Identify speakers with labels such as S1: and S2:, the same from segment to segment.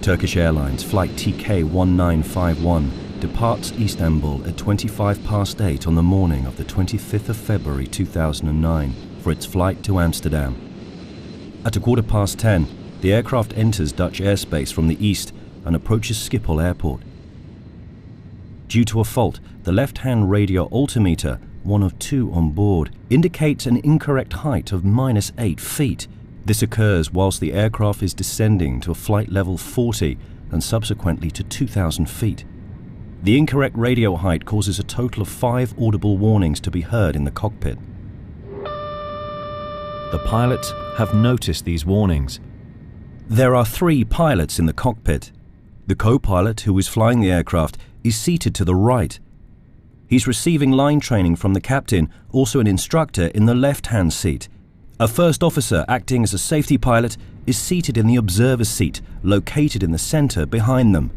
S1: Turkish Airlines flight TK1951 departs Istanbul at 8:25 on the morning of the 25th of February 2009 for its flight to Amsterdam. At 10:15, the aircraft enters Dutch airspace from the east and approaches Schiphol Airport. Due to a fault, the left-hand radio altimeter, one of two on board, indicates an incorrect height of -8 feet. This occurs whilst the aircraft is descending to a flight level 40 and subsequently to 2,000 feet. The incorrect radio height causes a total of 5 audible warnings to be heard in the cockpit. The pilots have noticed these warnings. There are 3 pilots in the cockpit. The co-pilot, who is flying the aircraft, is seated to the right. He's receiving line training from the captain, also an instructor, in the left-hand seat. A first officer, acting as a safety pilot, is seated in the observer's seat, located in the center behind them.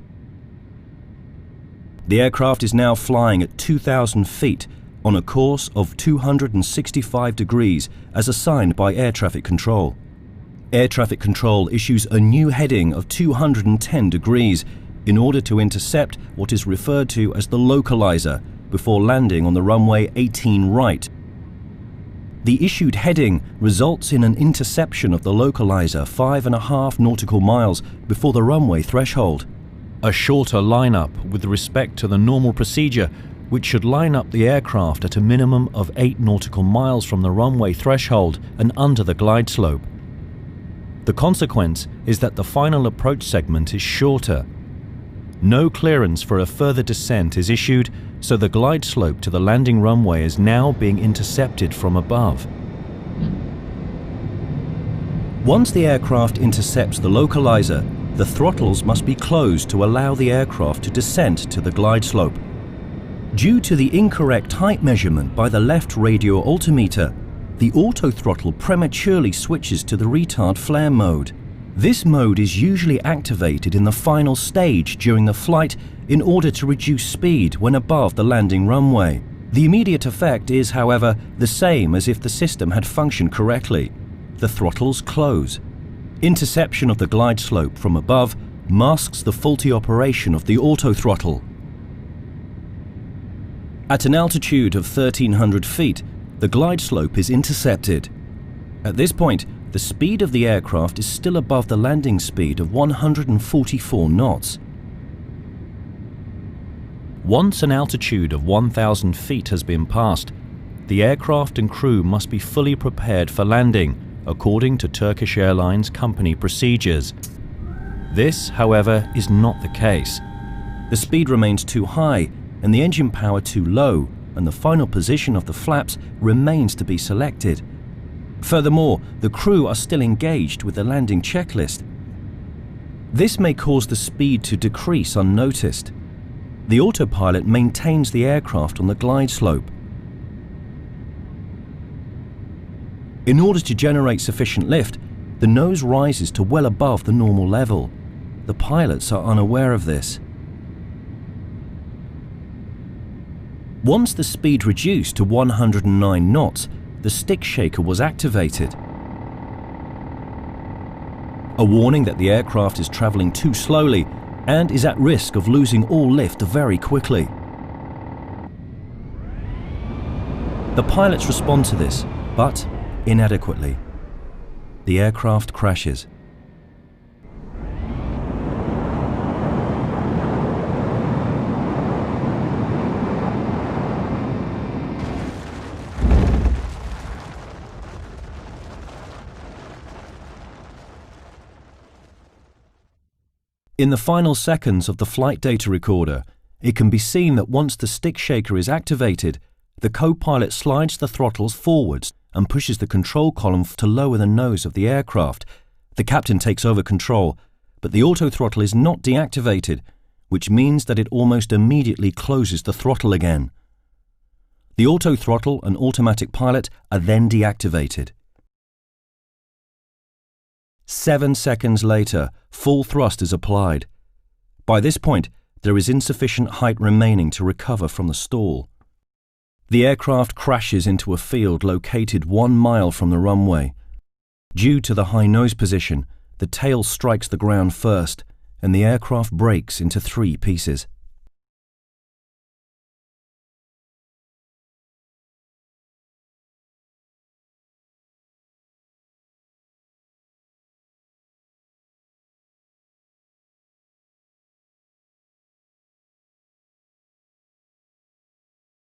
S1: The aircraft is now flying at 2,000 feet on a course of 265 degrees as assigned by air traffic control. Air traffic control issues a new heading of 210 degrees in order to intercept what is referred to as the localizer before landing on the runway 18 right. The issued heading results in an interception of the localizer 5.5 nautical miles before the runway threshold. A shorter lineup with respect to the normal procedure, which should line up the aircraft at a minimum of 8 nautical miles from the runway threshold and under the glide slope. The consequence is that the final approach segment is shorter. No clearance for a further descent is issued, so the glide slope to the landing runway is now being intercepted from above. Once the aircraft intercepts the localizer, the throttles must be closed to allow the aircraft to descend to the glide slope. Due to the incorrect height measurement by the left radio altimeter, the auto throttle prematurely switches to the retard flare mode. This mode is usually activated in the final stage during the flight in order to reduce speed when above the landing runway. The immediate effect is, however, the same as if the system had functioned correctly. The throttles close. Interception of the glide slope from above masks the faulty operation of the auto throttle. At an altitude of 1,300 feet, the glide slope is intercepted. At this point, the speed of the aircraft is still above the landing speed of 144 knots. Once an altitude of 1,000 feet has been passed, the aircraft and crew must be fully prepared for landing, according to Turkish Airlines company procedures. This, however, is not the case. The speed remains too high and the engine power too low, and the final position of the flaps remains to be selected. Furthermore, the crew are still engaged with the landing checklist. This may cause the speed to decrease unnoticed. The autopilot maintains the aircraft on the glide slope. In order to generate sufficient lift, the nose rises to well above the normal level. The pilots are unaware of this. Once the speed reduced to 109 knots, the stick shaker was activated. A warning that the aircraft is traveling too slowly and is at risk of losing all lift very quickly. The pilots respond to this, but inadequately. The aircraft crashes. In the final seconds of the flight data recorder, it can be seen that once the stick shaker is activated, the co-pilot slides the throttles forwards and pushes the control column to lower the nose of the aircraft. The captain takes over control, but the auto throttle is not deactivated, which means that it almost immediately closes the throttle again. The auto throttle and automatic pilot are then deactivated. 7 seconds later, full thrust is applied. By this point, there is insufficient height remaining to recover from the stall. The aircraft crashes into a field located 1 mile from the runway. Due to the high nose position, the tail strikes the ground first, and the aircraft breaks into 3 pieces.